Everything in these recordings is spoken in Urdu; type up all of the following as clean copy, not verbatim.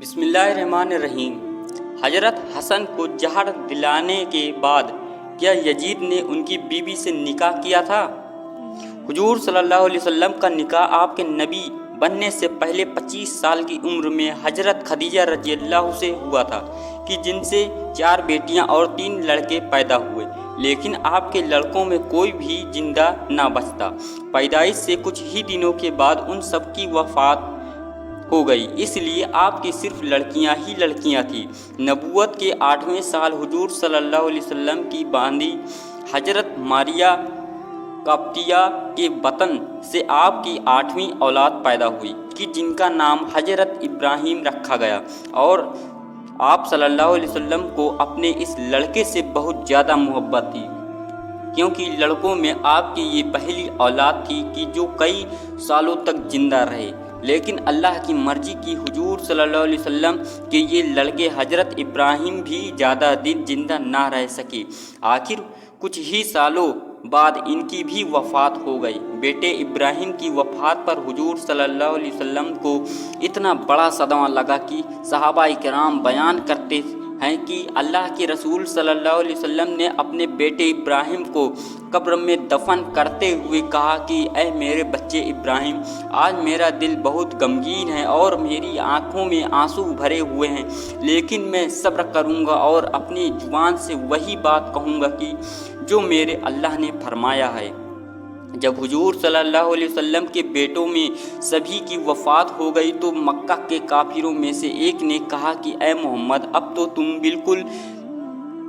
بسم اللہ الرحمن الرحیم۔ حضرت حسن کو زہر دلانے کے بعد کیا یزید نے ان کی بیوی سے نکاح کیا تھا؟ حضور صلی اللہ علیہ وسلم کا نکاح آپ کے نبی بننے سے پہلے 25 سال کی عمر میں حضرت خدیجہ رضی اللہ سے ہوا تھا کہ جن سے 4 بیٹیاں اور 3 لڑکے پیدا ہوئے، لیکن آپ کے لڑکوں میں کوئی بھی زندہ نہ بچتا۔ پیدائش سے کچھ ہی دنوں کے بعد ان سب کی وفات ہو گئی، اس لیے آپ کی صرف لڑکیاں تھیں۔ نبوت کے 8ویں سال حضور صلی اللہ علیہ وسلم کی باندی حضرت ماریہ قبطیہ کے بطن سے آپ کی 8ویں اولاد پیدا ہوئی کہ جن کا نام حضرت ابراہیم رکھا گیا، اور آپ صلی اللہ علیہ وسلم کو اپنے اس لڑکے سے بہت زیادہ محبت تھی، کیونکہ لڑکوں میں آپ کی یہ پہلی اولاد تھی کہ جو کئی سالوں تک زندہ رہے۔ لیکن اللہ کی مرضی کی حضور صلی اللہ علیہ وسلم کے یہ لڑکے حضرت ابراہیم بھی زیادہ دن زندہ نہ رہ سکے۔ آخر کچھ ہی سالوں بعد ان کی بھی وفات ہو گئی۔ بیٹے ابراہیم کی وفات پر حضور صلی اللہ علیہ وسلم کو اتنا بڑا صدمہ لگا کہ صحابہ کرام بیان کرتے ہیں کہ اللہ کے رسول صلی اللہ علیہ وسلم نے اپنے بیٹے ابراہیم کو قبر میں دفن کرتے ہوئے کہا کہ اے میرے بچے ابراہیم، آج میرا دل بہت غمگین ہے اور میری آنکھوں میں آنسو بھرے ہوئے ہیں، لیکن میں صبر کروں گا اور اپنی زبان سے وہی بات کہوں گا کہ جو میرے اللہ نے فرمایا ہے۔ جب حضور صلی اللہ علیہ وسلم کے بیٹوں میں سبھی کی وفات ہو گئی تو مکہ کے کافروں میں سے ایک نے کہا کہ اے محمد، اب تو تم بالکل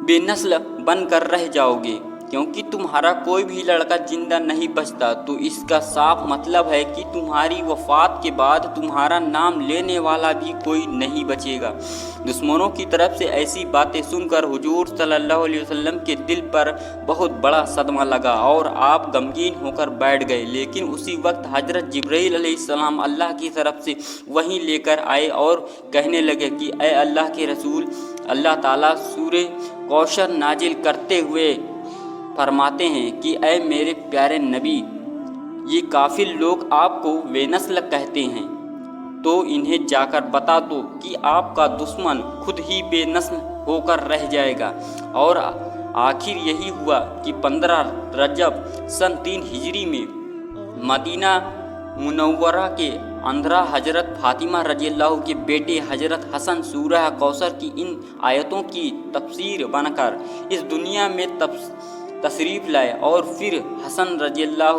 بے نسل بن کر رہ جاؤ گے، کیونکہ تمہارا کوئی بھی لڑکا زندہ نہیں بچتا، تو اس کا صاف مطلب ہے کہ تمہاری وفات کے بعد تمہارا نام لینے والا بھی کوئی نہیں بچے گا۔ دشمنوں کی طرف سے ایسی باتیں سن کر حضور صلی اللہ علیہ وسلم کے دل پر بہت بڑا صدمہ لگا اور آپ غمگین ہو کر بیٹھ گئے۔ لیکن اسی وقت حضرت جبرائیل علیہ السلام اللہ کی طرف سے وحی لے کر آئے اور کہنے لگے کہ اے اللہ کے رسول، اللہ تعالیٰ سورہ کوثر نازل کرتے ہوئے فرماتے ہیں کہ اے میرے پیارے نبی، یہ کافر لوگ آپ کو بے نسل کہتے ہیں، تو انہیں جا کر بتا دو کہ آپ کا دشمن خود ہی بے نسل ہو کر رہ جائے گا۔ اور آخر یہی ہوا کہ 15 رجب سن 3 ہجری میں مدینہ منورہ کے اندر حضرت فاطمہ رضی اللہ کے بیٹے حضرت حسن سورہ کوثر کی ان آیتوں کی تفسیر بن کر اس دنیا میں تشریف لائے، اور پھر حسن رضی اللہ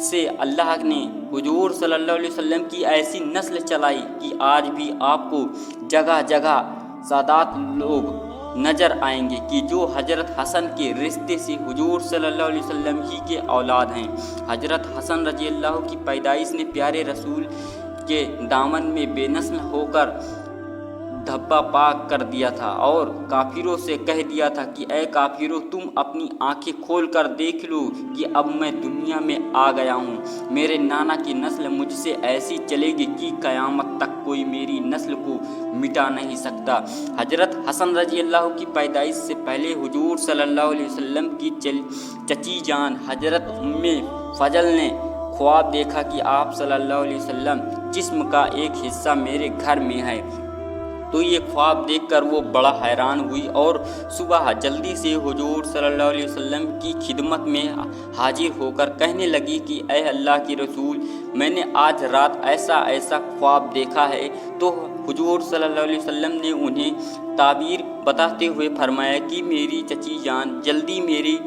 سے اللہ نے حضور صلی اللہ علیہ وسلم کی ایسی نسل چلائی کہ آج بھی آپ کو جگہ جگہ سادات لوگ نظر آئیں گے کہ جو حضرت حسن کے رشتے سے حضور صلی اللہ علیہ وسلم ہی کے اولاد ہیں۔ حضرت حسن رضی اللہ کی پیدائش نے پیارے رسول کے دامن میں بے نسل ہو کر دھبا پاک کر دیا تھا، اور کافروں سے کہہ دیا تھا کہ اے کافروں، تم اپنی آنکھیں کھول کر دیکھ لو کہ اب میں دنیا میں آ گیا ہوں۔ میرے نانا کی نسل مجھ سے ایسی چلے گی کہ قیامت تک کوئی میری نسل کو مٹا نہیں سکتا۔ حضرت حسن رضی اللہ کی پیدائش سے پہلے حضور صلی اللہ علیہ وسلم کی چچی جان حضرت ام فضل نے خواب دیکھا کہ آپ صلی اللہ علیہ وسلم جسم کا ایک حصہ میرے گھر میں ہے۔ تو یہ خواب دیکھ کر وہ بڑا حیران ہوئی اور صبح جلدی سے حضور صلی اللہ علیہ وسلم کی خدمت میں حاضر ہو کر کہنے لگی کہ اے اللہ کے رسول، میں نے آج رات ایسا خواب دیکھا ہے۔ تو حضور صلی اللہ علیہ وسلم نے انہیں تعبیر بتاتے ہوئے فرمایا کہ میری چچی جان، جلدی میری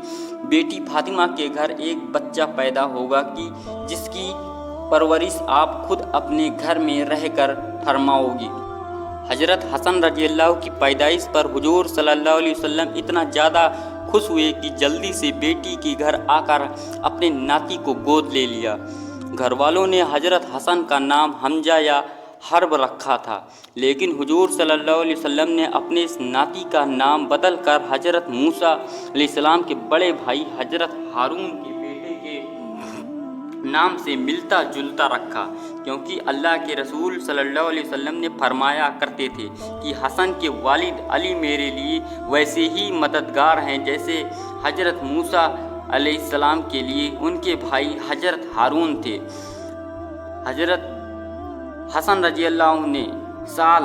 بیٹی فاطمہ کے گھر ایک بچہ پیدا ہوگا کہ جس کی پرورش آپ خود اپنے گھر میں رہ کر فرماؤ گی۔ حضرت حسن رضی اللہ کی پیدائش پر حضور صلی اللہ علیہ وسلم اتنا زیادہ خوش ہوئے کہ جلدی سے بیٹی کے گھر آ کر اپنے ناتی کو گود لے لیا۔ گھر والوں نے حضرت حسن کا نام حمزہ یا حرب رکھا تھا، لیکن حضور صلی اللہ علیہ وسلم نے اپنے اس ناتی کا نام بدل کر حضرت موسیٰ علیہ السلام کے بڑے بھائی حضرت ہارون کے بیٹے کے نام سے ملتا جلتا رکھا، کیونکہ اللہ کے رسول صلی اللہ علیہ وسلم نے فرمایا کرتے تھے کہ حسن کے والد علی میرے لیے ویسے ہی مددگار ہیں جیسے حضرت موسیٰ علیہ السلام کے لیے ان کے بھائی حضرت ہارون تھے۔ حضرت حسن رضی اللہ نے سال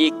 1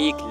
1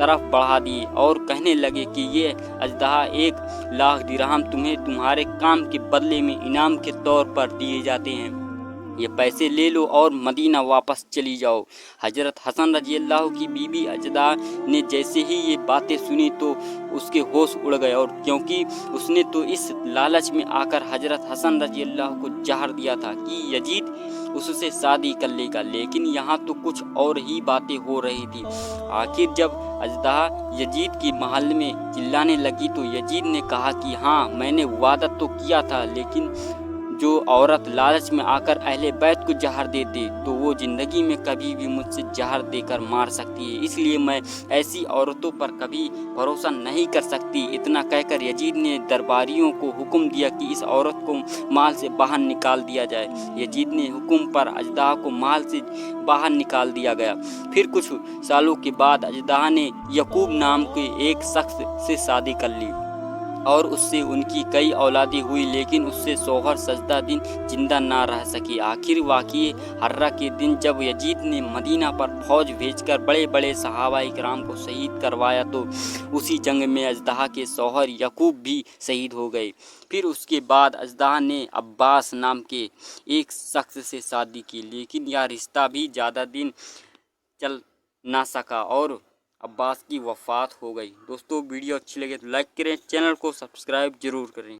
طرف بڑھا دیے اور کہنے لگے کہ یہ اژدہا 1,00,000 درہم تمہیں تمہارے کام کے بدلے میں انعام کے طور پر دیے جاتے ہیں، یہ پیسے لے لو اور مدینہ واپس چلی جاؤ۔ حضرت حسن رضی اللہ کی بیوی اژدہا نے جیسے ہی یہ باتیں سنی تو اس کے ہوش اڑ گئے، اور کیونکہ اس نے تو اس لالچ میں آ کر حضرت حسن رضی اللہ کو زہر دیا تھا کہ یزید اس سے شادی کر لے گا، لیکن یہاں تو کچھ اور ہی باتیں ہو رہی تھی۔ آخر جب اژدہا یزید کے محل میں چلانے لگی تو یزید نے کہا کہ ہاں میں نے وعدہ تو کیا تھا، لیکن جو عورت لالچ میں آ کر اہل بیت کو زہر دیتی تو وہ زندگی میں کبھی بھی مجھ سے زہر دے کر مار سکتی ہے، اس لیے میں ایسی عورتوں پر کبھی بھروسہ نہیں کر سکتی۔ اتنا کہہ کر یزید نے درباریوں کو حکم دیا کہ اس عورت کو محل سے باہر نکال دیا جائے۔ یزید نے حکم پر اژدہا کو محل سے باہر نکال دیا گیا۔ پھر کچھ سالوں کے بعد اژدہا نے یعقوب نام کے ایک شخص سے شادی کر لی اور اس سے ان کی کئی اولادیں ہوئی، لیکن اس سے شوہر سجدہ دن زندہ نہ رہ سکی۔ آخر واقعہ ہرہ کے دن جب یزید نے مدینہ پر فوج بھیج کر بڑے بڑے صحابہ کرام کو شہید کروایا تو اسی جنگ میں اژدہا کے شوہر یعقوب بھی شہید ہو گئے۔ پھر اس کے بعد اژدہا نے عباس نام کے ایک شخص سے شادی کی، لیکن یہ رشتہ بھی زیادہ دن چل نہ سکا اور عباس کی وفات ہو گئی۔ دوستو ویڈیو اچھی لگے تو لائک کریں، چینل کو سبسکرائب ضرور کریں۔